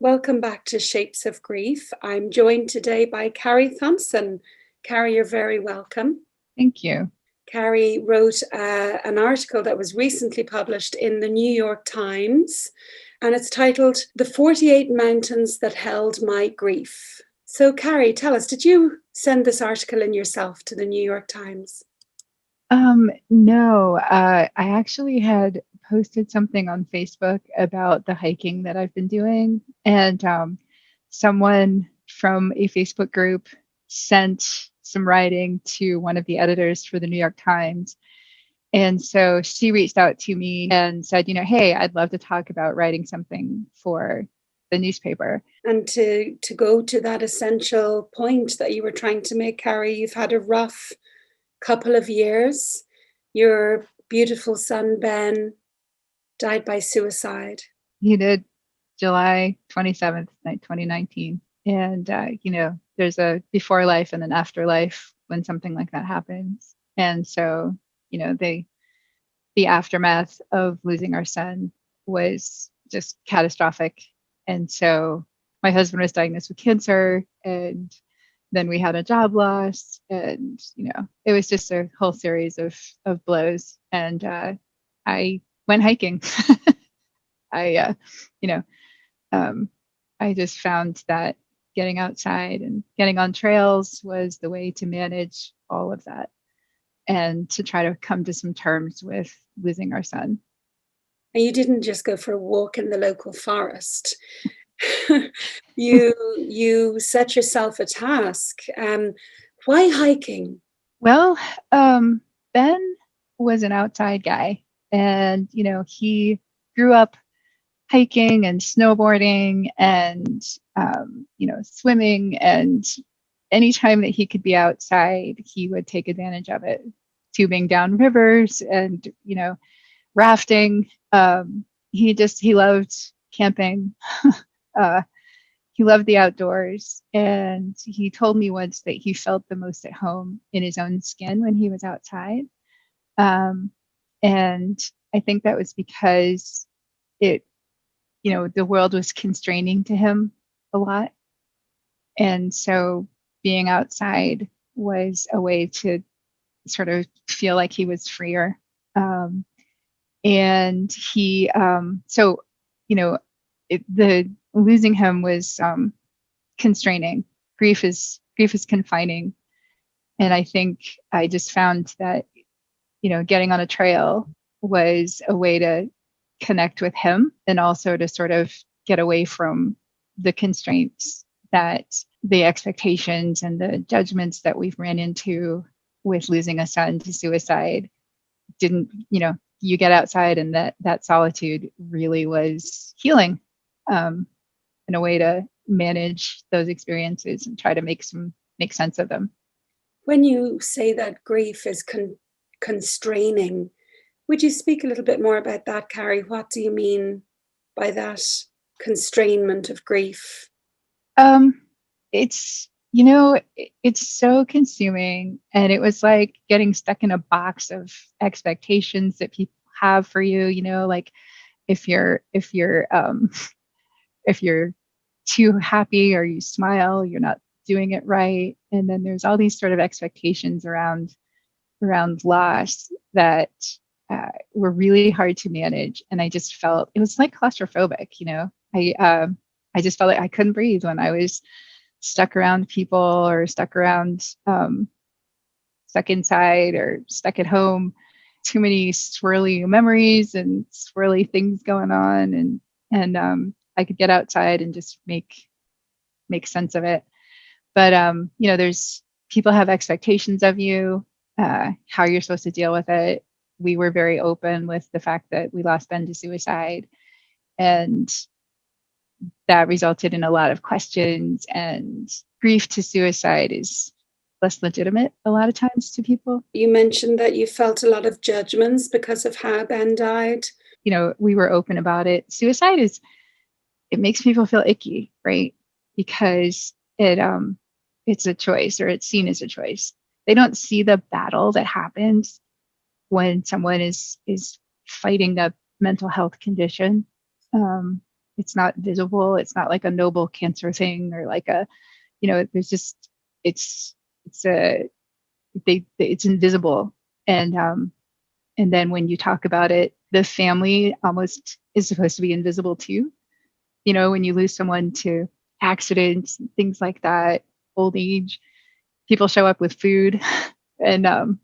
Welcome back to Shapes of Grief. I'm joined today by Carrie Thompson. Carrie, you're very welcome. Thank you. Carrie wrote an article that was recently published in the New York Times, and it's titled The 48 Mountains That Held My Grief. So, Carrie, tell us, did you send this article in yourself to the New York Times? No, I actually had posted something on Facebook about the hiking that I've been doing, and someone from a Facebook group sent some writing to one of the editors for the New York Times. And so she reached out to me and said, hey, I'd love to talk about writing something for the newspaper. And to go to that essential point that you were trying to make, Carrie, you've had a rough couple of years. Your beautiful son, Ben, died by suicide. He did, July 27th, 2019. And, there's a before life and an afterlife when something like that happens. And so, the aftermath of losing our son was just catastrophic. And so my husband was diagnosed with cancer, and then we had a job loss, and it was just a whole series of blows. And I went hiking. I I just found that getting outside and getting on trails was the way to manage all of that and to try to come to some terms with losing our son. And you didn't just go for a walk in the local forest. you set yourself a task. Why hiking? Well, Ben was an outside guy, and he grew up hiking and snowboarding and swimming, and anytime that he could be outside, he would take advantage of it. Tubing down rivers and rafting. He loved camping. He loved the outdoors, and he told me once that he felt the most at home in his own skin when he was outside. And I think that was because the world was constraining to him a lot. And so being outside was a way to sort of feel like he was freer. And he, the losing him was constraining. Grief is confining. And I think I just found that, getting on a trail was a way to connect with him, and also to sort of get away from the constraints that the expectations and the judgments that we've ran into with losing a son to suicide didn't, you get outside, and that solitude really was healing, and a way to manage those experiences and try to make sense of them. When you say that grief is constraining, would you speak a little bit more about that, Carrie? What do you mean by that constrainment of grief? It's it's so consuming, and it was like getting stuck in a box of expectations that people have for you. Like if you're if you're too happy or you smile, you're not doing it right. And then there's all these sort of expectations around loss that were really hard to manage. And I just felt it was like claustrophobic. I just felt like I couldn't breathe when I was stuck around people, or stuck inside, or stuck at home. Too many swirly memories and swirly things going on, and I could get outside and just make sense of it. But there's people have expectations of you, how you're supposed to deal with it. We were very open with the fact that we lost Ben to suicide, and that resulted in a lot of questions, and grief to suicide is less legitimate a lot of times to people. You mentioned that you felt a lot of judgments because of how Ben died. We were open about it. Suicide it makes people feel icky, right? Because it's a choice, or it's seen as a choice. They don't see the battle that happens when someone is fighting a mental health condition. it's not visible. It's not like a noble cancer thing or like a, there's just, it's it's invisible. And then when you talk about it, the family almost is supposed to be invisible too. When you lose someone to accidents, things like that, old age, people show up with food and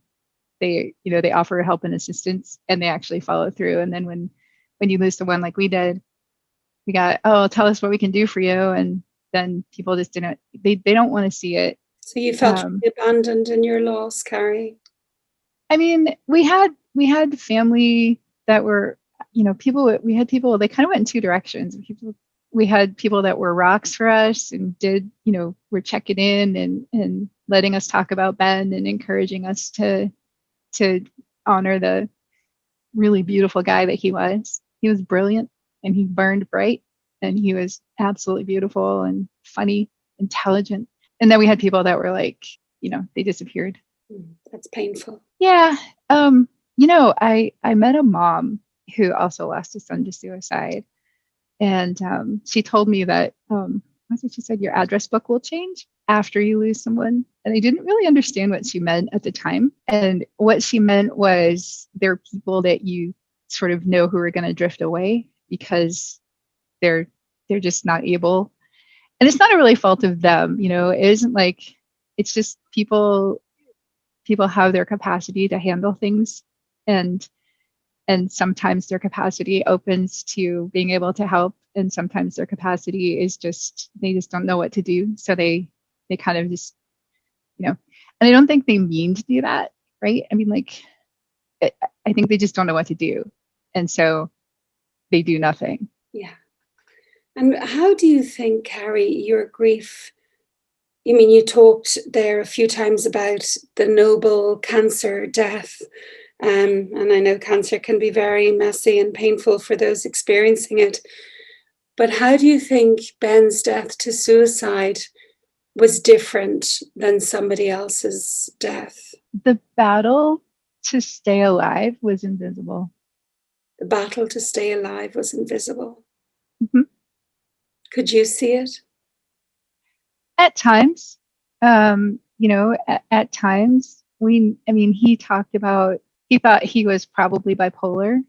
they offer help and assistance and they actually follow through. And then when you lose someone like we did, we got, oh, tell us what we can do for you. And then people just they don't want to see it. So you felt abandoned in your loss, Carrie? I mean, we had family that were, we had people, they kind of went in two directions. We had people that were rocks for us and were checking in and letting us talk about Ben and encouraging us to honor the really beautiful guy that he was. He was brilliant and he burned bright and he was absolutely beautiful and funny, intelligent. And then we had people that were like, they disappeared. That's painful. Yeah. I met a mom who also lost a son to suicide. And she told me that, she said, your address book will change after you lose someone. And I didn't really understand what she meant at the time. And what she meant was there are people that you sort of know who are going to drift away because they're just not able. And it's not a really fault of them. It isn't like, it's just people have their capacity to handle things. And sometimes their capacity opens to being able to help. And sometimes their capacity is they just don't know what to do. So they kind of just, and I don't think they mean to do that. Right. I mean, I think they just don't know what to do. And so they do nothing. Yeah. And how do you think, Carrie, your grief, you talked there a few times about the noble cancer death. And I know cancer can be very messy and painful for those experiencing it. But how do you think Ben's death to suicide was different than somebody else's death? The battle to stay alive was invisible. The battle to stay alive was invisible. Mm-hmm. Could you see it? At times, at times, he talked about, he thought he was probably bipolar,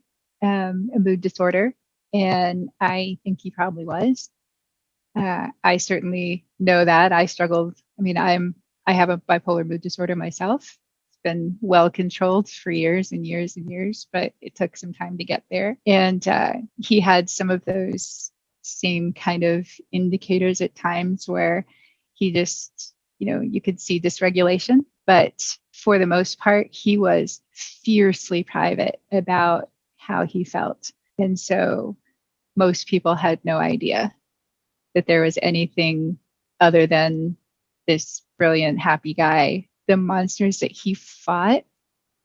a mood disorder. And I think he probably was. I certainly know that. I struggled. I have a bipolar mood disorder myself. It's been well controlled for years and years and years, but it took some time to get there. And he had some of those same kind of indicators at times where he just, you could see dysregulation. But for the most part, he was fiercely private about how he felt. And so most people had no idea that there was anything other than this brilliant, happy guy. The monsters that he fought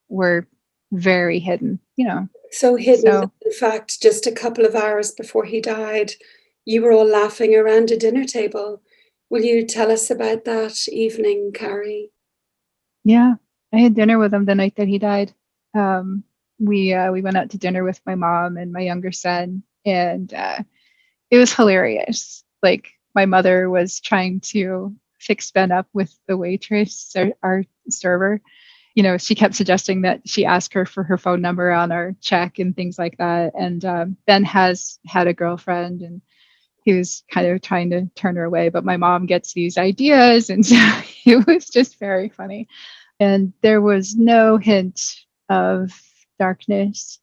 were very hidden, So hidden, in fact, just a couple of hours before he died, you were all laughing around a dinner table. Will you tell us about that evening, Carrie? Yeah, I had dinner with him the night that he died. We went out to dinner with my mom and my younger son, and it was hilarious. Like, my mother was trying to fix Ben up with the waitress, our server. She kept suggesting that she ask her for her phone number on our check and things like that. And Ben has had a girlfriend, and he was kind of trying to turn her away, but my mom gets these ideas, and so it was just very funny. And there was no hint of darkness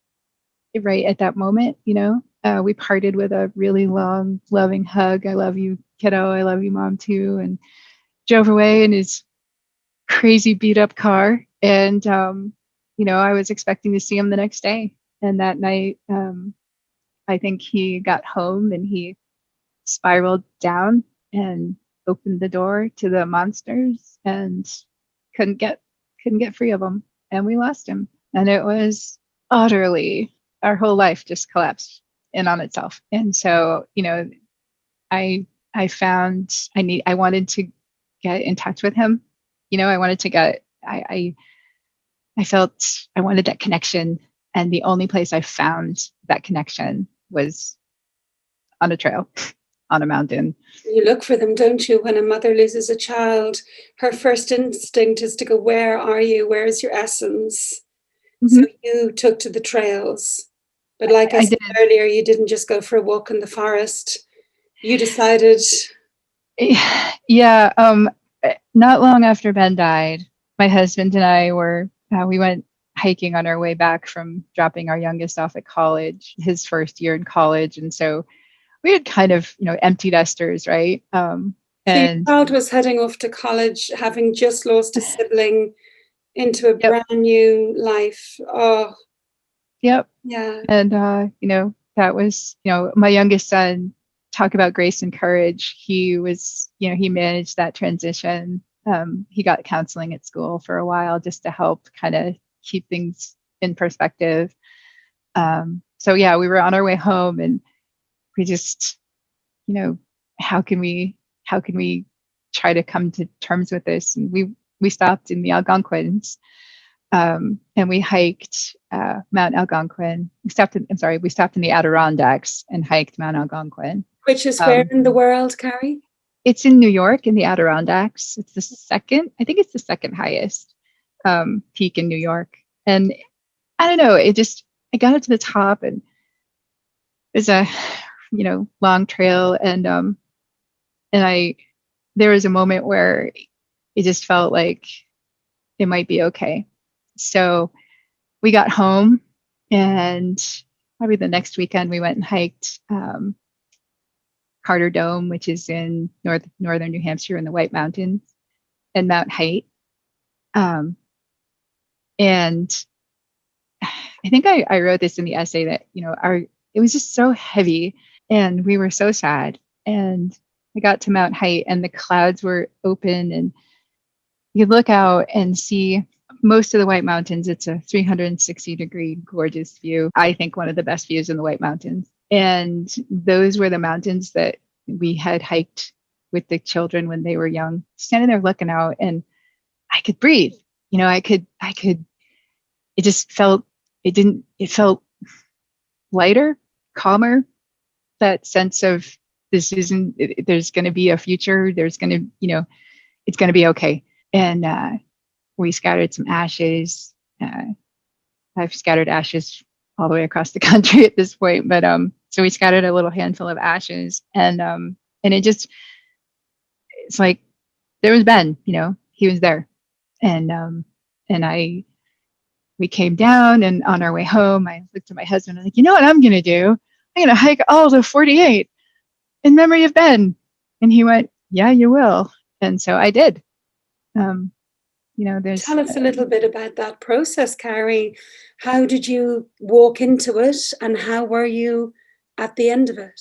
right at that moment. We parted with a really long, loving hug. I love you, kiddo. I love you, mom, too. And drove away in his crazy beat up car. And, I was expecting to see him the next day. And that night, I think he got home and he spiraled down and opened the door to the monsters and couldn't get free of them. And we lost him. And it was utterly, our whole life just collapsed in on itself. And so, I wanted to get in touch with him. I felt I wanted that connection. And the only place I found that connection was on a trail, on a mountain. You look for them, don't you? When a mother loses a child, her first instinct is to go, where are you? Where is your essence? So you took to the trails. But like I said earlier, you didn't just go for a walk in the forest. You decided. Yeah. Not long after Ben died, my husband and I we went hiking on our way back from dropping our youngest off at college, his first year in college. And so we had kind of, empty nesters, right? So your child was heading off to college, having just lost a sibling into a brand new life. Oh, yep. Yeah. And, that was, my youngest son, talk about grace and courage. He was, he managed that transition. He got counseling at school for a while just to help kind of keep things in perspective. So yeah, we were on our way home and we just, how can we try to come to terms with this? And we stopped in the Algonquins, and we hiked Mount Algonquin. We stopped in the Adirondacks and hiked Mount Algonquin. Which is where in the world, Carrie? It's in New York in the Adirondacks. It's the second highest peak in New York. And I don't know, I got up to the top and there's a, long trail. And there was a moment where it just felt like it might be okay. So we got home and probably the next weekend we went and hiked Carter Dome, which is in northern New Hampshire in the White Mountains, and Mount Height. And I think I wrote this in the essay that, it was just so heavy and we were so sad. And I got to Mount Height and the clouds were open and you look out and see most of the White Mountains. It's a 360-degree gorgeous view. I think one of the best views in the White Mountains. And those were the mountains that we had hiked with the children when they were young, standing there looking out, and I could breathe. It felt lighter, calmer, that sense of there's going to be a future. There's going to, it's going to be okay. And we scattered some ashes. I've scattered ashes all the way across the country at this point, but so we scattered a little handful of ashes, and it's like there was Ben, he was there, and we came down, and on our way home, I looked at my husband and I'm like, you know what I'm gonna do? I'm gonna hike all the 48 in memory of Ben, and he went, yeah, you will, and so I did. Tell us a little bit about that process, Carrie. How did you walk into it and how were you at the end of it?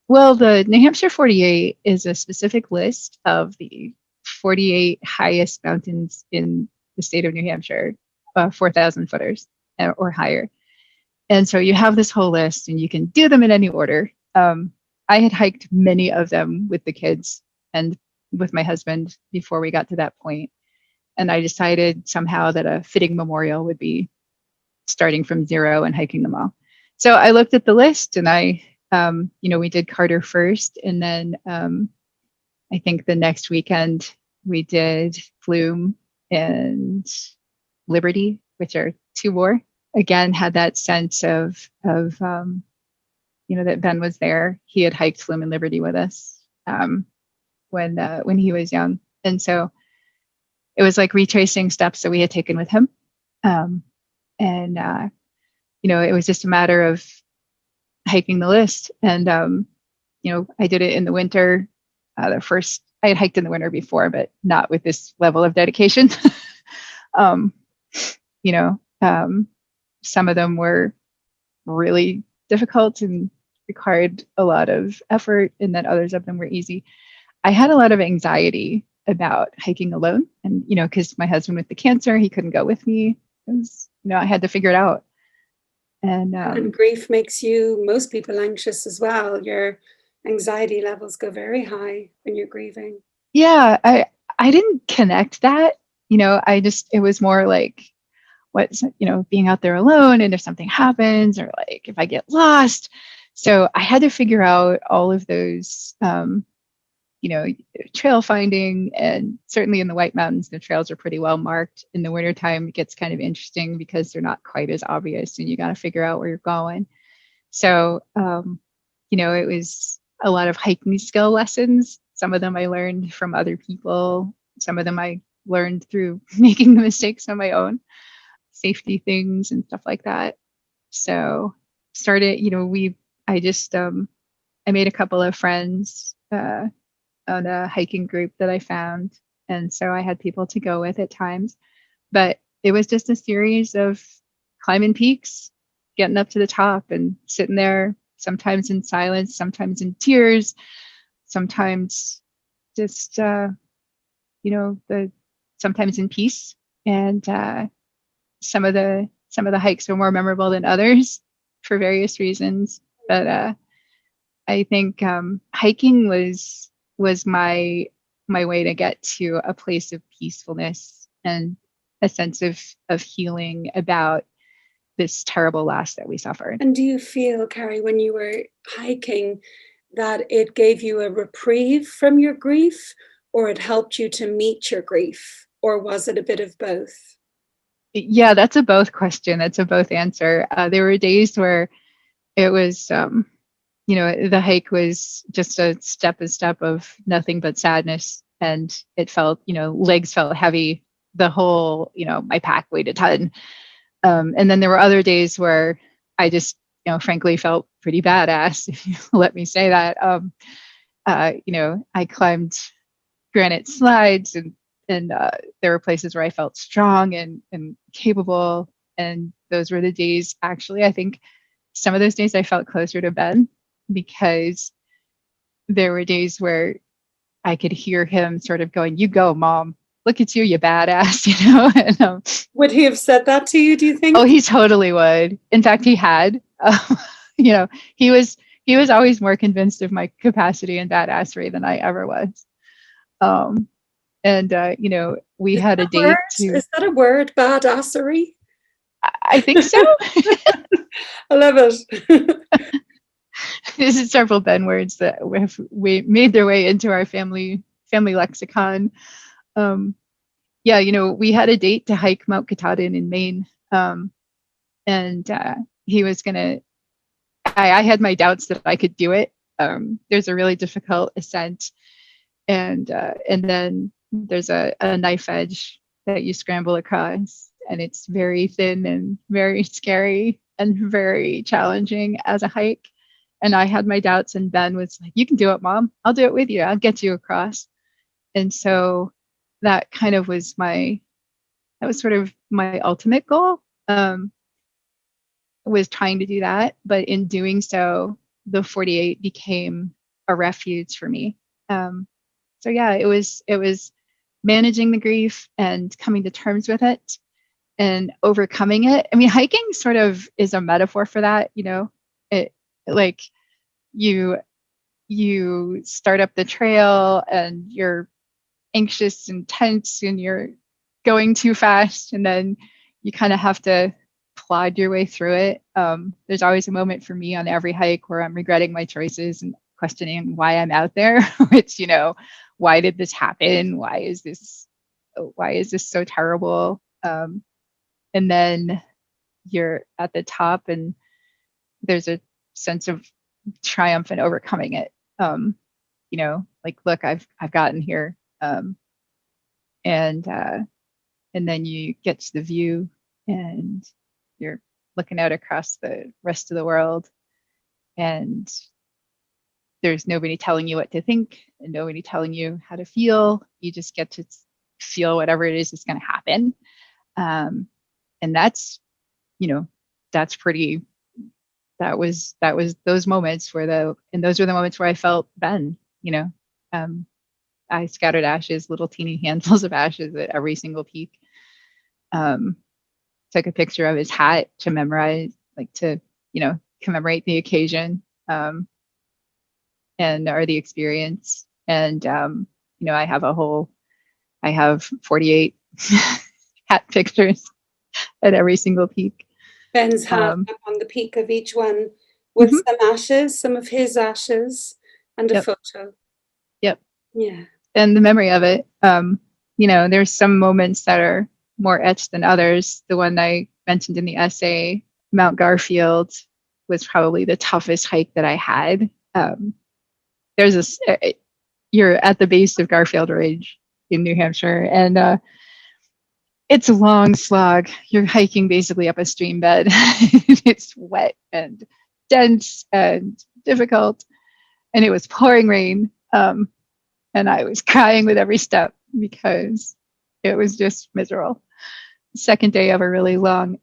Well, the New Hampshire 48 is a specific list of the 48 highest mountains in the state of New Hampshire, 4,000 footers or higher. And so you have this whole list and you can do them in any order. I had hiked many of them with the kids and with my husband before we got to that point. And I decided somehow that a fitting memorial would be starting from zero and hiking them all. So I looked at the list and we did Carter first. And then I think the next weekend we did Flume and Liberty, which are two more. Again, had that sense of that Ben was there. He had hiked Flume and Liberty with us when he was young. And so it was like retracing steps that we had taken with him. It was just a matter of hiking the list. And, I did it in the winter. I had hiked in the winter before, but not with this level of dedication. Some of them were really difficult and required a lot of effort, and then others of them were easy. I had a lot of anxiety about hiking alone, and because my husband with the cancer, he couldn't go with me. It was, I had to figure it out. And grief makes most people anxious as well. Your anxiety levels go very high when you're grieving. Yeah, I didn't connect that. It was more like what's being out there alone, and if something happens, or like if I get lost. So I had to figure out all of those, trail finding, and certainly in the White Mountains, the trails are pretty well marked. In the wintertime, it gets kind of interesting because they're not quite as obvious and you got to figure out where you're going. So, it was a lot of hiking skill lessons. Some of them I learned from other people. Some of them I learned through making the mistakes on my own, safety things and stuff like that. So started, I made a couple of friends on a hiking group that I found. And so I had people to go with at times. But it was just a series of climbing peaks, getting up to the top and sitting there, sometimes in silence, sometimes in tears, sometimes just, sometimes in peace. And some of the hikes were more memorable than others for various reasons. But I think hiking was my way to get to a place of peacefulness and a sense of healing about this terrible loss that we suffered. And do you feel, Carrie, when you were hiking, that it gave you a reprieve from your grief, or it helped you to meet your grief, or was it a bit of both? Yeah, that's a both question. That's a both answer. There were days where it was, the hike was just a step of nothing but sadness. And it felt, legs felt heavy. The whole, my pack weighed a ton. And then there were other days where I just, frankly felt pretty badass, if you let me say that. I climbed granite slides and there were places where I felt strong and capable. And those were the days, actually, I think some of those days I felt closer to Ben, because there were days where I could hear him sort of going, "You go, Mom. Look at you, you badass," And, would he have said that to you, do you think? Oh, he totally would. In fact, he had. He was always more convinced of my capacity and badassery than I ever was. We had a date to. Is that a word, badassery? I think so. I love it. There's several Ben words that we made their way into our family lexicon. We had a date to hike Mount Katahdin in Maine. He was gonna. I had my doubts that I could do it. There's a really difficult ascent, and then there's a knife edge that you scramble across, and it's very thin and very scary and very challenging as a hike. And I had my doubts, and Ben was like, "You can do it, Mom. I'll do it with you. I'll get you across." And so that kind of was sort of my ultimate goal, was trying to do that. But in doing so, the 48 became a refuge for me. It was managing the grief and coming to terms with it and overcoming it. I mean, hiking sort of is a metaphor for that. It, like, you start up the trail and you're anxious and tense and you're going too fast, and then you kind of have to plod your way through it. There's always a moment for me on every hike where I'm regretting my choices and questioning why I'm out there, which, why did this happen? Why is this so terrible? And then you're at the top and there's a sense of triumph in overcoming it. Look, I've gotten here. And then you get to the view and you're looking out across the rest of the world, and there's nobody telling you what to think and nobody telling you how to feel. You just get to feel whatever it is that's going to happen. And that's, that's pretty, that was those moments and those were the moments where I felt Ben, I scattered ashes, little teeny handfuls of ashes at every single peak. Took a picture of his hat to memorize, commemorate the occasion, or the experience. And, I have 48 hat pictures at every single peak. Ben's hat up on the peak of each one. with some ashes, some of his ashes, and a Yep. photo. Yep. Yeah. And the memory of it. There's some moments that are more etched than others. The one I mentioned in the essay, Mount Garfield, was probably the toughest hike that I had. There's this, you're at the base of Garfield Range in New Hampshire, and it's a long slog. You're hiking basically up a stream bed. It's wet and dense and difficult, and it was pouring rain. And I was crying with every step because it was just miserable. Second day of a really long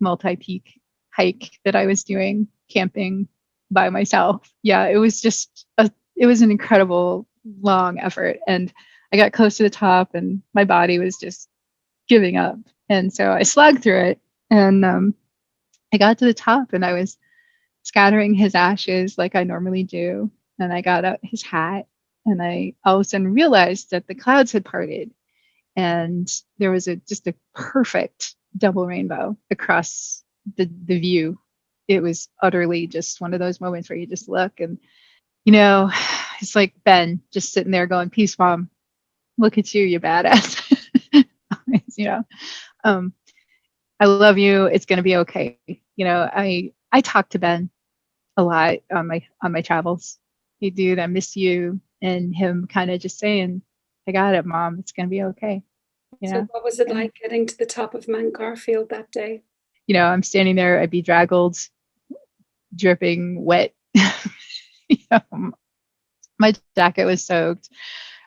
multi-peak hike that I was doing, camping by myself. Yeah, it was an incredible long effort. And I got close to the top and my body was just giving up. And so I slogged through it. And I got to the top and I was scattering his ashes like I normally do. And I got out his hat. And I all of a sudden realized that the clouds had parted and there was just a perfect double rainbow across the view. It was utterly just one of those moments where you just look and, it's like Ben just sitting there going, "Peace, Mom. Look at you badass." I love you. It's going to be okay. I talk to Ben a lot on my travels. Hey, dude, I miss you. And him kind of just saying, "I got it, Mom. It's going to be okay." So what was it like getting to the top of Mount Garfield that day? I'm standing there, I'd be draggled, dripping wet. My jacket was soaked.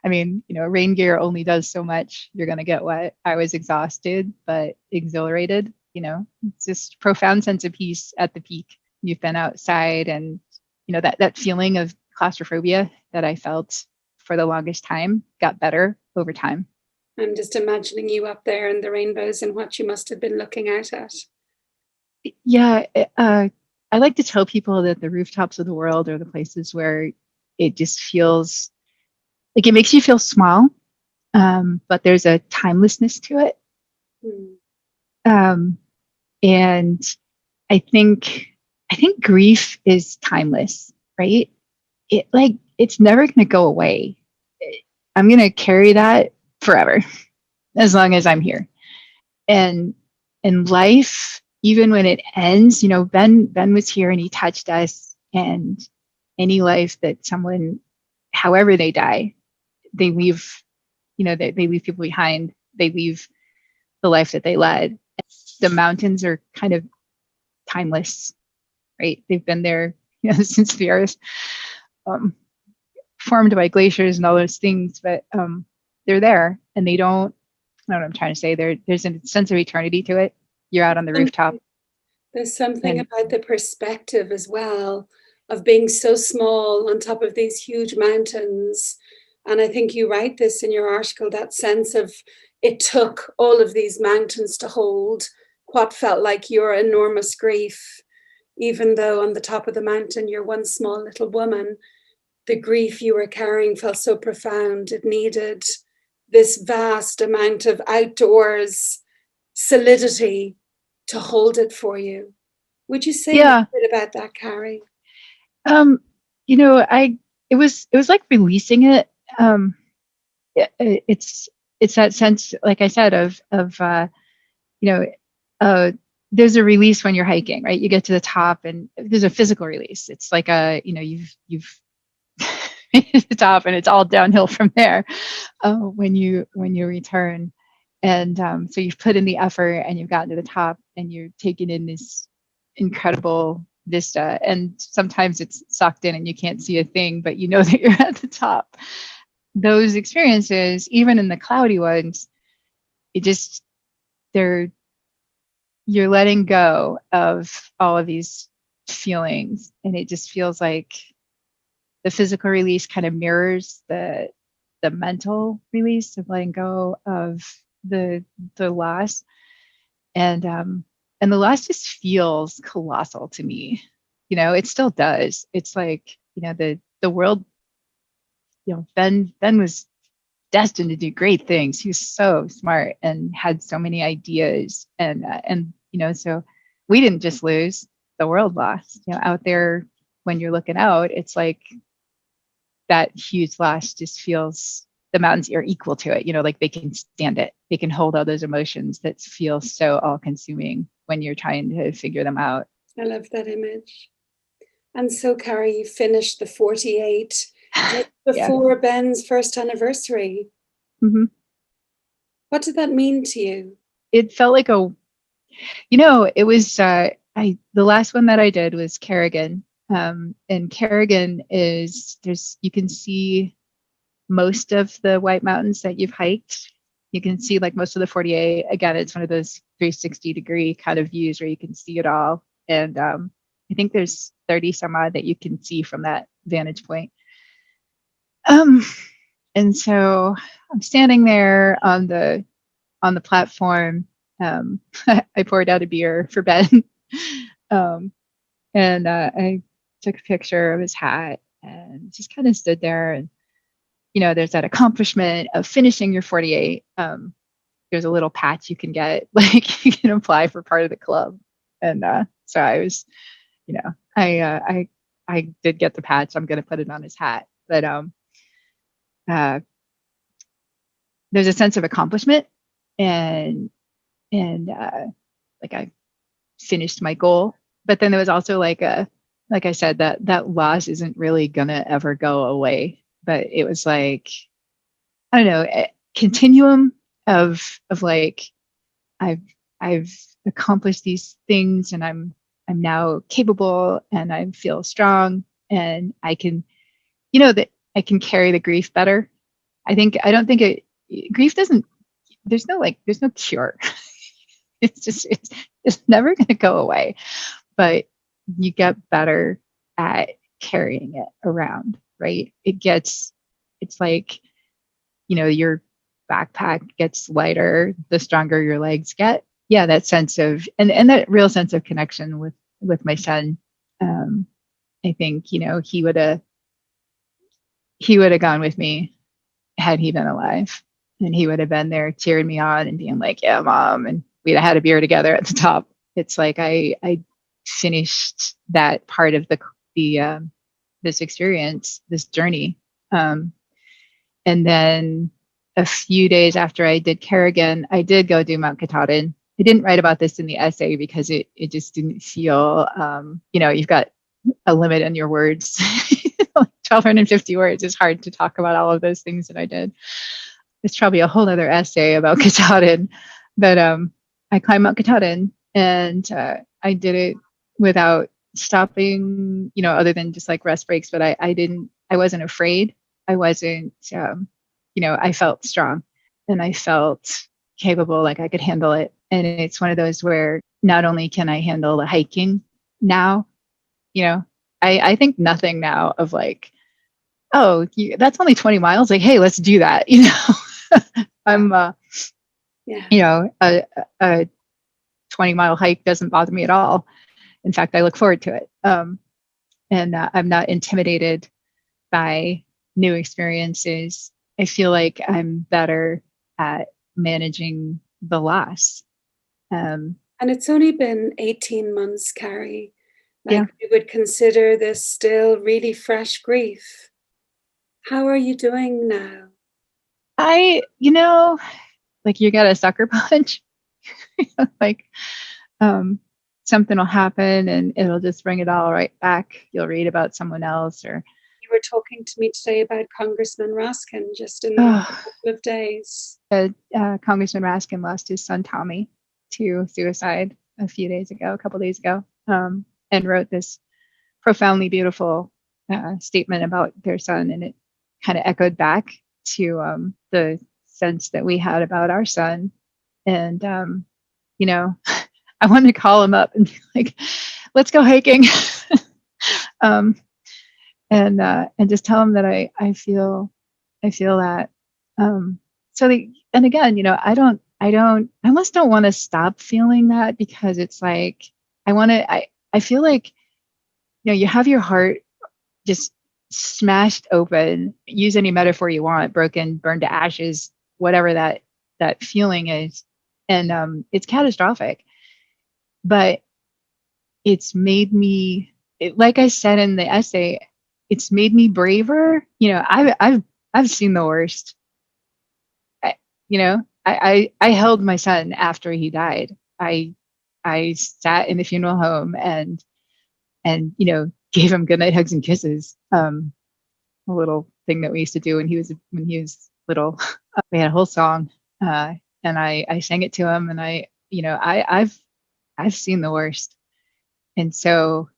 I mean, rain gear only does so much. You're going to get wet. I was exhausted, but exhilarated. It's just profound sense of peace at the peak. You've been outside and, that feeling of claustrophobia that I felt for the longest time got better over time. I'm just imagining you up there and the rainbows and what you must have been looking out at. Yeah. I like to tell people that the rooftops of the world are the places where it just feels like it makes you feel small, but there's a timelessness to it. And I think grief is timeless, right? It's never going to go away. I'm going to carry that forever, as long as I'm here. And in life, even when it ends, Ben was here and he touched us. And any life that someone, however they die, they leave, they leave people behind. They leave the life that they led. The mountains are kind of timeless, right? They've been there, since the earth formed by glaciers and all those things, but they're there and they don't, I don't know what I'm trying to say. There's a sense of eternity to it. You're out on the rooftop. There's something about the perspective as well of being so small on top of these huge mountains. And I think you write this in your article, that sense of it took all of these mountains to hold what felt like your enormous grief, even though on the top of the mountain you're one small little woman. The grief you were carrying felt so profound. It needed this vast amount of outdoors solidity to hold it for you. Would you say a bit about that, Carrie? It was like releasing it. It's that sense, like I said, of there's a release when you're hiking, right? You get to the top and there's a physical release. It's like you've to the top and it's all downhill from there when you return. And so you've put in the effort and you've gotten to the top and you're taking in this incredible vista. And sometimes it's sucked in and you can't see a thing, but that you're at the top. Those experiences, even in the cloudy ones, you're letting go of all of these feelings. And it just feels like the physical release kind of mirrors the mental release of letting go of the loss. And the loss just feels colossal to me. It still does. It's like, the world, Ben was destined to do great things. He was so smart and had so many ideas and so we didn't just lose. the world lost. Out there when you're looking out, it's like that huge loss just feels, the mountains are equal to it. Like they can stand it. They can hold all those emotions that feel so all consuming when you're trying to figure them out. I love that image. And so, Carrie, you finished the 48 just before Ben's first anniversary. Mm-hmm. What did that mean to you? It felt like it was, the last one that I did was Carrigan. And Carrigan you can see most of the White Mountains that you've hiked. You can see like most of the 48. Again, it's one of those 360-degree kind of views where you can see it all. And I think there's 30 some odd that you can see from that vantage point. And so I'm standing there on the platform. I poured out a beer for Ben. And I took a picture of his hat and just kind of stood there. And, there's that accomplishment of finishing your 48. There's a little patch you can get, like you can apply for part of the club. And so I was, I did get the patch. I'm going to put it on his hat. But there's a sense of accomplishment and like I finished my goal. But then there was also like I said, that loss isn't really gonna ever go away. But it was like, I don't know, a continuum of like I've accomplished these things and I'm now capable and I feel strong and I can, that I can carry the grief better. Grief doesn't, there's no cure. It's never going to go away, but you get better at carrying it around, right? It's like, your backpack gets lighter, the stronger your legs get. Yeah. That sense of, and that real sense of connection with my son. I think, he would have gone with me had he been alive, and he would have been there cheering me on and being like, yeah, Mom. And we'd have had a beer together at the top. It's like, I finished that part of this experience, this journey. And then a few days after I did Carrigan, I did go do Mount Katahdin. I didn't write about this in the essay because it just didn't feel, you've got a limit on your words. 1,250 words is hard to talk about all of those things that I did. It's probably a whole other essay about Katahdin. But I climbed Mount Katahdin and I did it without stopping, other than just like rest breaks. But I wasn't afraid. I wasn't, I felt strong and I felt capable, like I could handle it. And it's one of those where not only can I handle the hiking now, I think nothing now of like, oh, that's only 20 miles. Like, hey, let's do that. I'm, a 20-mile hike doesn't bother me at all. In fact, I look forward to it. And I'm not intimidated by new experiences. I feel like I'm better at managing the loss. And it's only been 18 months, Carrie. We would consider this still really fresh grief. How are you doing now? Like you got a sucker punch. Like something will happen and it'll just bring it all right back. You'll read about someone else or... You were talking to me today about Congressman Raskin just in a couple of days. Congressman Raskin lost his son Tommy to suicide a couple days ago, and wrote this profoundly beautiful statement about their son, and it kind of echoed back to the sense that we had about our son. And I wanted to call him up and be like, let's go hiking. And just tell him that I feel that. And again, I almost don't want to stop feeling that, because it's like, I feel like, you have your heart just smashed open, use any metaphor you want, broken, burned to ashes, whatever that feeling is. And it's catastrophic. But it's made me, like I said in the essay, it's made me braver. I've seen the worst. I, I held my son after he died. I sat in the funeral home and gave him goodnight hugs and kisses. A little thing that we used to do when he was little. We had a whole song, and I sang it to him, and I've seen the worst, and so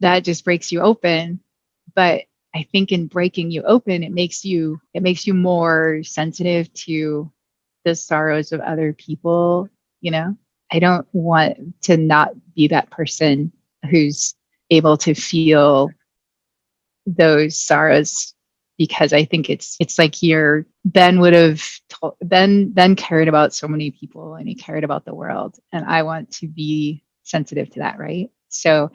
that just breaks you open. But I think in breaking you open, it makes you more sensitive to the sorrows of other people. I don't want to not be that person who's able to feel those sorrows, because I think it's like Ben would have Ben cared about so many people, and he cared about the world, and I want to be sensitive to that, right? So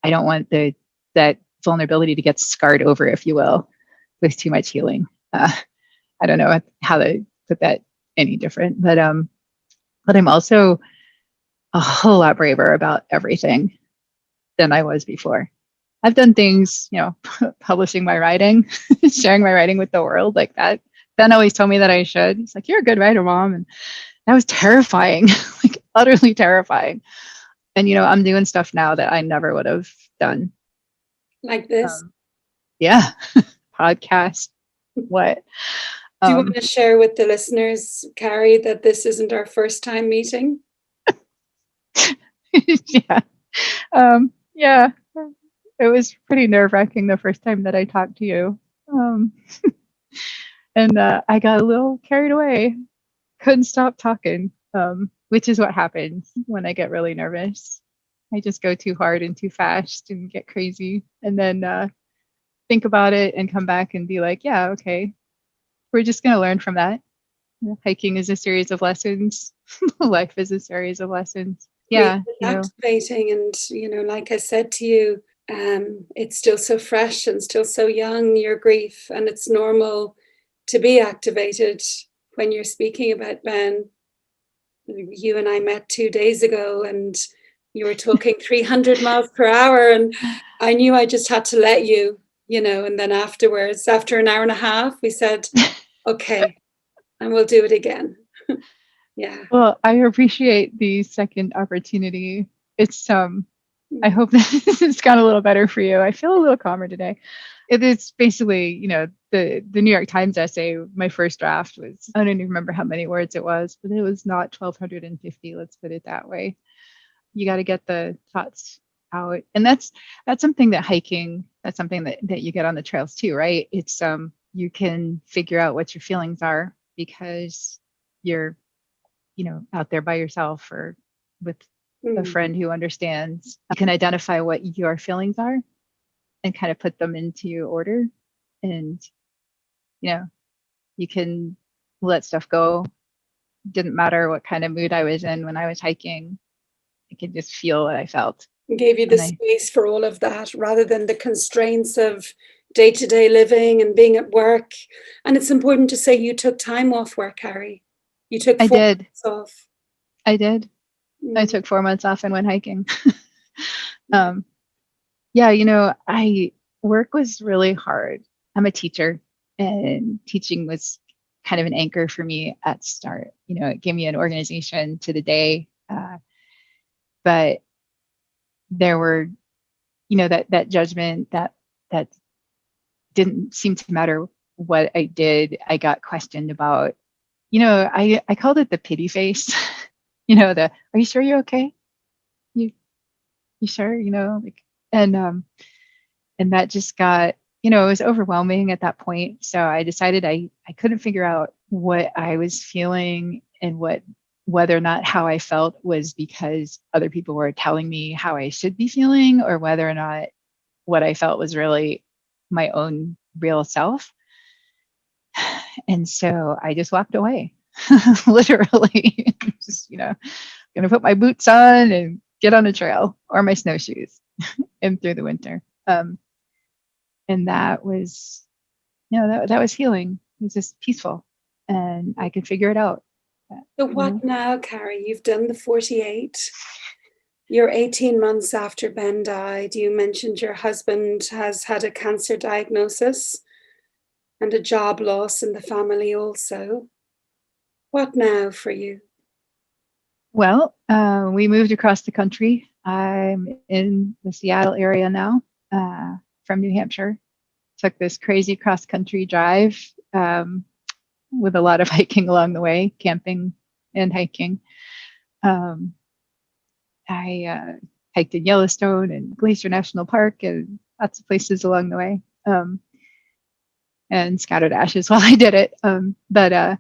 I don't want that vulnerability to get scarred over, if you will, with too much healing. I don't know how to put that any different, but I'm also a whole lot braver about everything than I was before. I've done things, publishing my writing, sharing my writing with the world like that. Ben always told me that I should. He's like, "You're a good writer, Mom." And that was terrifying, like utterly terrifying. And, I'm doing stuff now that I never would have done. Like this? Yeah. Podcast. What? Do you want to share with the listeners, Carrie, that this isn't our first time meeting? Yeah. Yeah. It was pretty nerve-wracking the first time that I talked to you. And I got a little carried away. Couldn't stop talking, which is what happens when I get really nervous. I just go too hard and too fast and get crazy, and then think about it and come back and be like, yeah, okay, we're just going to learn from that. Hiking is a series of lessons. Life is a series of lessons. Yeah. Activating, and, like I said to you, it's still so fresh and still so young, your grief, and it's normal to be activated. When you're speaking about Ben, you and I met 2 days ago, and you were talking 300 miles per hour, and I knew I just had to let you, and then afterwards, after an hour and a half, we said, okay, and we'll do it again. Yeah. Well, I appreciate the second opportunity. It's I hope this has got a little better for you. I feel a little calmer today. It is basically, the New York Times essay, my first draft was, I don't even remember how many words it was, but it was not 1,250, let's put it that way. You got to get the thoughts out. And that's something that hiking, that's something that you get on the trails too, right? It's you can figure out what your feelings are because you're, out there by yourself or with a friend who understands. You can identify what your feelings are and kind of put them into order, and you can let stuff go. Didn't matter what kind of mood I was in when I was hiking. I could just feel what I felt. It gave you the space for all of that rather than the constraints of day-to-day living and being at work. And it's important to say you took time off work, Carrie. You took 4 months off. I did. I took 4 months off and went hiking. Yeah, work was really hard. I'm a teacher, and teaching was kind of an anchor for me at start. It gave me an organization to the day. But there were, that judgment that didn't seem to matter what I did. I got questioned about, I called it the pity face. Are you sure you're okay? You sure? And that just got, it was overwhelming at that point. So I decided I couldn't figure out what I was feeling and whether or not how I felt was because other people were telling me how I should be feeling, or whether or not what I felt was really my own real self. And so I just walked away, literally, just, gonna put my boots on and get on a trail or my snowshoes and through the winter. And that was, that was healing. It was just peaceful, and I could figure it out. So what now, Carrie? You've done the 48. You're 18 months after Ben died. You mentioned your husband has had a cancer diagnosis and a job loss in the family also. What now for you? Well, we moved across the country. I'm in the Seattle area now, from New Hampshire. Took this crazy cross country drive, with a lot of hiking along the way, camping and hiking. Um, I hiked in Yellowstone and Glacier National Park and lots of places along the way, and scattered ashes while I did it. But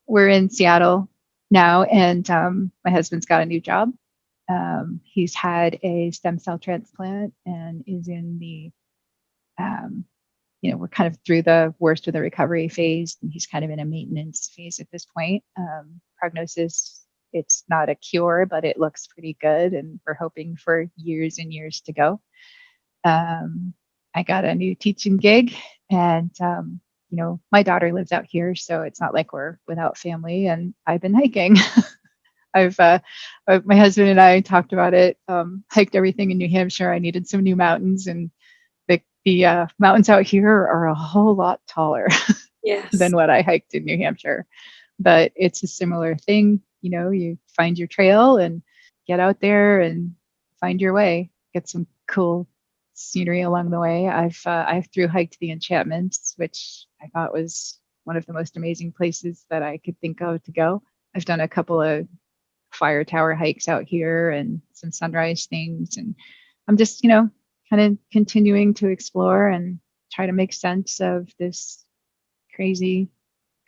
we're in Seattle now, and my husband's got a new job. He's had a stem cell transplant and is in the, we're kind of through the worst of the recovery phase, and he's kind of in a maintenance phase at this point. Prognosis, it's not a cure, but it looks pretty good, and we're hoping for years and years to go. I got a new teaching gig, and my daughter lives out here, so it's not like we're without family. And I've been hiking. My husband and I talked about it. Hiked everything in New Hampshire. I needed some new mountains, and the mountains out here are a whole lot taller than what I hiked in New Hampshire. But it's a similar thing. You find your trail and get out there and find your way. Get some cool scenery along the way. I've through hiked the Enchantments, which I thought was one of the most amazing places that I could think of to go. I've done a couple of fire tower hikes out here and some sunrise things, and I'm just kind of continuing to explore and try to make sense of this crazy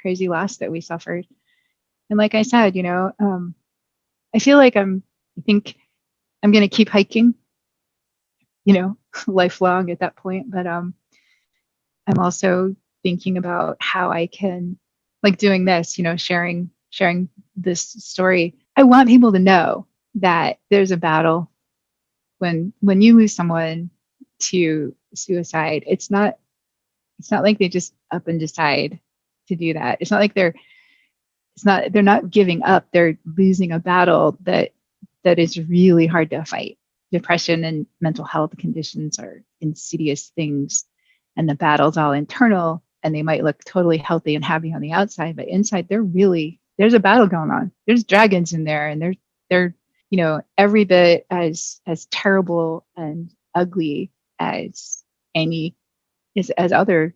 loss that we suffered. And like I said, I feel like I think I'm going to keep hiking, lifelong at that point. But I'm also thinking about how I can, like doing this, sharing this story. I want people to know that there's a battle when you lose someone to suicide. It's not like they just up and decide to do that. It's not like they're not giving up. They're losing a battle that is really hard to fight. Depression and mental health conditions are insidious things, and the battle's all internal, and they might look totally healthy and happy on the outside, but inside there's a battle going on. There's dragons in there, and they're every bit as terrible and ugly as as other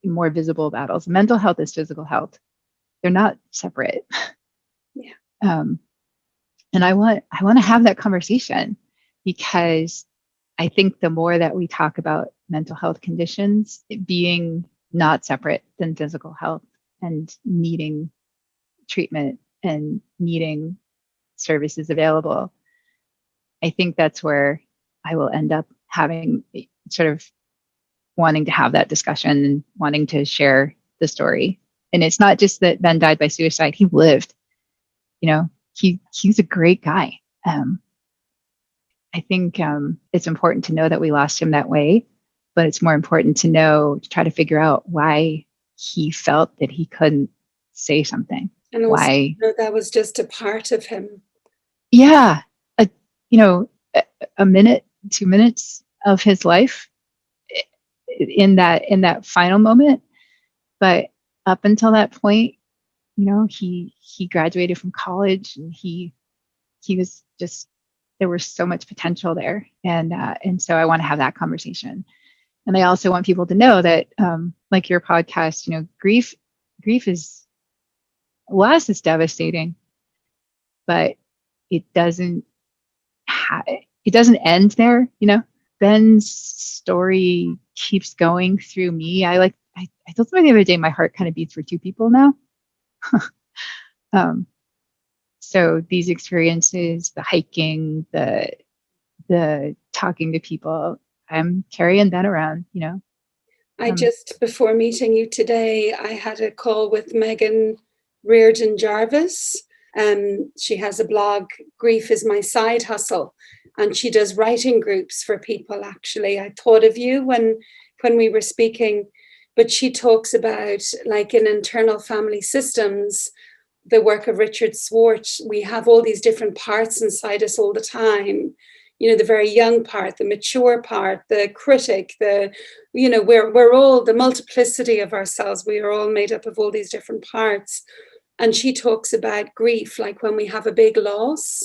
more visible battles. Mental health is physical health. They're not separate. Yeah. And I want to have that conversation, because I think the more that we talk about mental health conditions being not separate than physical health and needing treatment and needing services available, I think that's where I will end up having sort of wanting to have that discussion and wanting to share the story. And it's not just that Ben died by suicide. He lived, he's a great guy. I think it's important to know that we lost him that way, but it's more important to try to figure out why he felt that he couldn't say something. And also, why that was just a part of him. Yeah. A minute, 2 minutes of his life in that final moment. But up until that point, he graduated from college, and he was just, there was so much potential there. And so I want to have that conversation. And I also want people to know that, like your podcast, grief is, loss is devastating, but it doesn't end there. Ben's story keeps going through me. I told somebody the other day, my heart kind of beats for two people now. So these experiences, the hiking, the talking to people, I'm carrying that around, I just, before meeting you today, I had a call with Megan Reardon Jarvis. She has a blog, Grief is My Side Hustle, and she does writing groups for people. Actually, I thought of you when we were speaking, but she talks about, like, in internal family systems, the work of Richard Swart, we have all these different parts inside us all the time. The very young part, the mature part, the critic, we're all the multiplicity of ourselves. We are all made up of all these different parts. And she talks about grief, like when we have a big loss,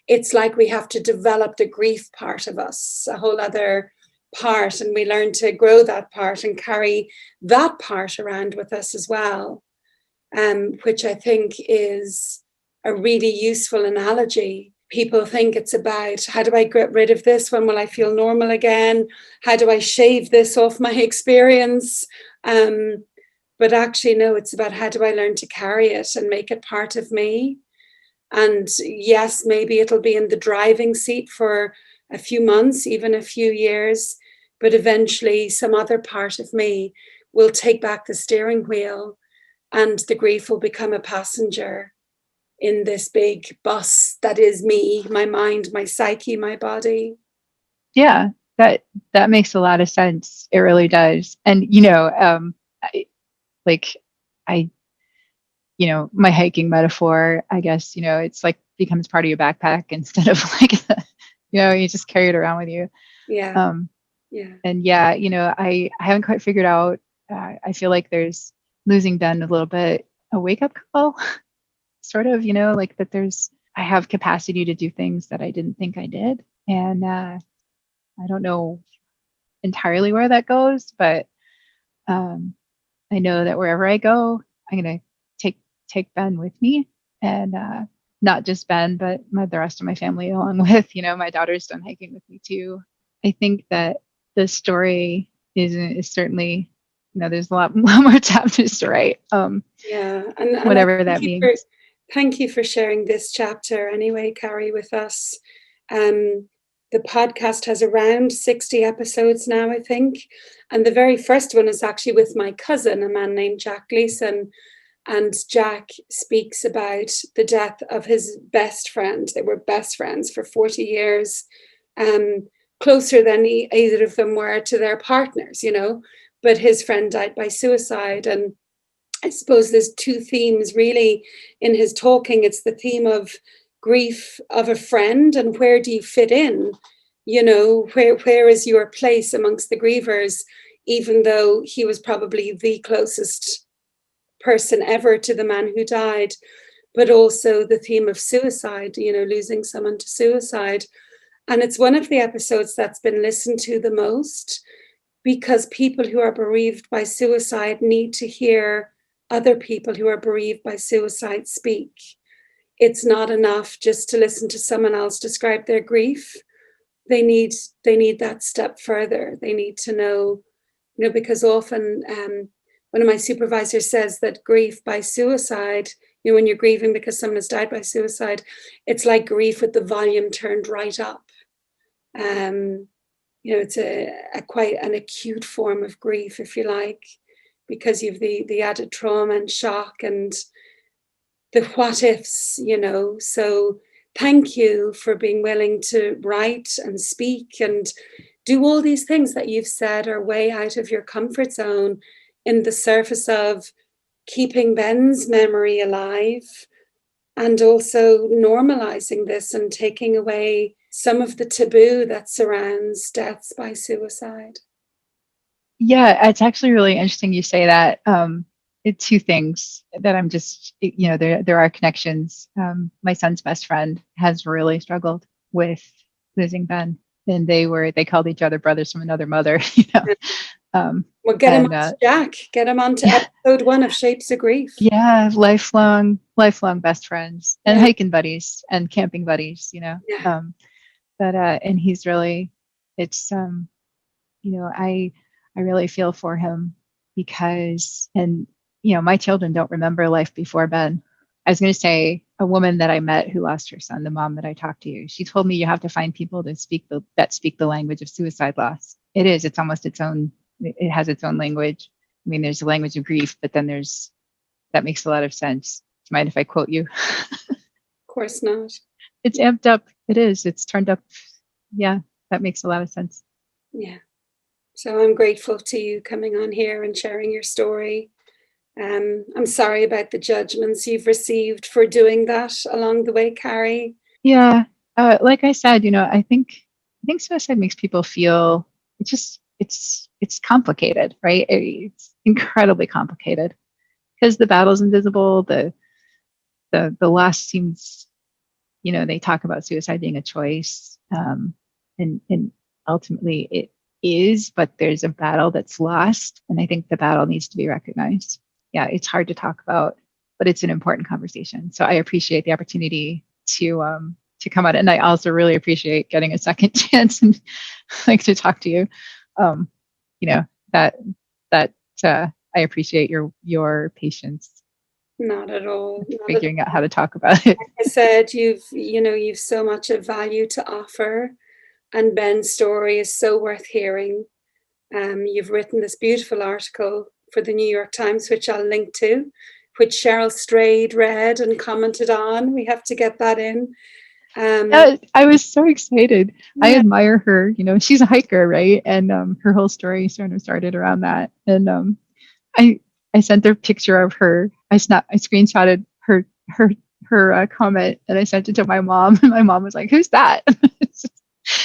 it's like we have to develop the grief part of us, a whole other part, and we learn to grow that part and carry that part around with us as well, which I think is a really useful analogy. People think it's about, how do I get rid of this? When will I feel normal again? How do I shave this off my experience? But actually, no, it's about, how do I learn to carry it and make it part of me? And yes, maybe it'll be in the driving seat for a few months, even a few years, but eventually some other part of me will take back the steering wheel, and the grief will become a passenger in this big bus that is me, my mind, my psyche, my body. Yeah, that makes a lot of sense. It really does. And my hiking metaphor, I guess, it's like becomes part of your backpack instead of like, you just carry it around with you. Yeah. And I haven't quite figured out, I feel like there's losing Ben a little bit, a wake up call, sort of, like that I have capacity to do things that I didn't think I did. And I don't know entirely where that goes, but I know that wherever I go, I'm going to take Ben with me, and not just Ben, but the rest of my family along with, my daughter's done hiking with me too. I think that the story is certainly, there's a lot more chapters to write. And whatever that means. Thank you for sharing this chapter anyway, Carrie, with us. The podcast has around 60 episodes now, I think. And the very first one is actually with my cousin, a man named Jack Gleeson. And Jack speaks about the death of his best friend. They were best friends for 40 years, closer than either of them were to their partners, but his friend died by suicide. And I suppose there's two themes really in his talking. It's the theme of grief of a friend, and where do you fit in? Where is your place amongst the grievers, even though he was probably the closest person ever to the man who died. But also the theme of suicide, losing someone to suicide. And it's one of the episodes that's been listened to the most, because people who are bereaved by suicide need to hear other people who are bereaved by suicide speak. It's not enough just to listen to someone else describe their grief. They need that step further. They need to know, because often one of my supervisors says that grief by suicide, when you're grieving because someone has died by suicide, it's like grief with the volume turned right up. It's a quite an acute form of grief, if you like, because you've the added trauma and shock and the what ifs, So thank you for being willing to write and speak and do all these things that you've said are way out of your comfort zone, in the surface of keeping Ben's memory alive, and also normalizing this and taking away some of the taboo that surrounds deaths by suicide. Yeah, it's actually really interesting you say that. It's two things that I'm just, there are connections. My son's best friend has really struggled with losing Ben, and they called each other brothers from another mother, Well, get him on to Jack. Get him on to episode 1 of Shapes of Grief. Yeah, lifelong best friends and hiking buddies and camping buddies, and he's really, it's, I really feel for him because, and, my children don't remember life before Ben. I was going to say, a woman that I met who lost her son, the mom that I talked to, she told me you have to find people that speak the language of suicide loss. It's almost its own. It has its own language. I mean, there's a language of grief, but then that makes a lot of sense. Do you mind if I quote you? Of course not. It's amped up. It is. It's turned up. Yeah, that makes a lot of sense. Yeah. So I'm grateful to you coming on here and sharing your story. I'm sorry about the judgments you've received for doing that along the way, Carrie. Yeah. Like I said, I think suicide makes people feel it's complicated, right? It's incredibly complicated because the battle's invisible. The loss seems, they talk about suicide being a choice, and ultimately it is, but there's a battle that's lost, and I think the battle needs to be recognized. Yeah, it's hard to talk about, but it's an important conversation. So I appreciate the opportunity to come out, and I also really appreciate getting a second chance and like to talk to you. You know that I appreciate your patience. Not at all. Figuring out how to talk about it. Like I said, you've so much of value to offer, and Ben's story is so worth hearing. You've written this beautiful article for the New York Times, which I'll link to, which Cheryl Strayed read and commented on. We have to get that in. Yeah, I was so excited. Yeah. I admire her. She's a hiker, right? And her whole story sort of started around that. And I sent her a picture of her. I screenshotted her comment, and I sent it to my mom. And my mom was like, "Who's that?"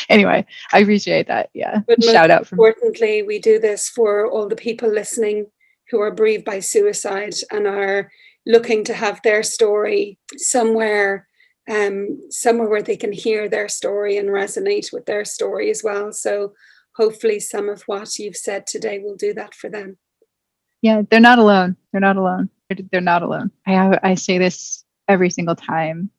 Anyway, I appreciate that. Yeah. But shout out. Importantly, we do this for all the people listening who are bereaved by suicide and are looking to have their story somewhere where they can hear their story and resonate with their story as well. So hopefully some of what you've said today will do that for them. Yeah, they're not alone. They're not alone. They're not alone. I say this every single time.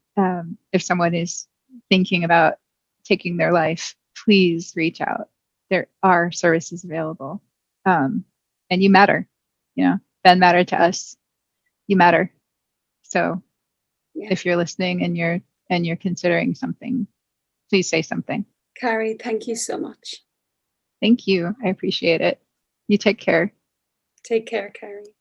If someone is thinking about taking their life, please reach out. There are services available. And you matter. Ben mattered to us. You matter. So if you're listening and you're considering something, please say something. Carrie, thank you so much. Thank you. I appreciate it. You take care. Take care, Carrie.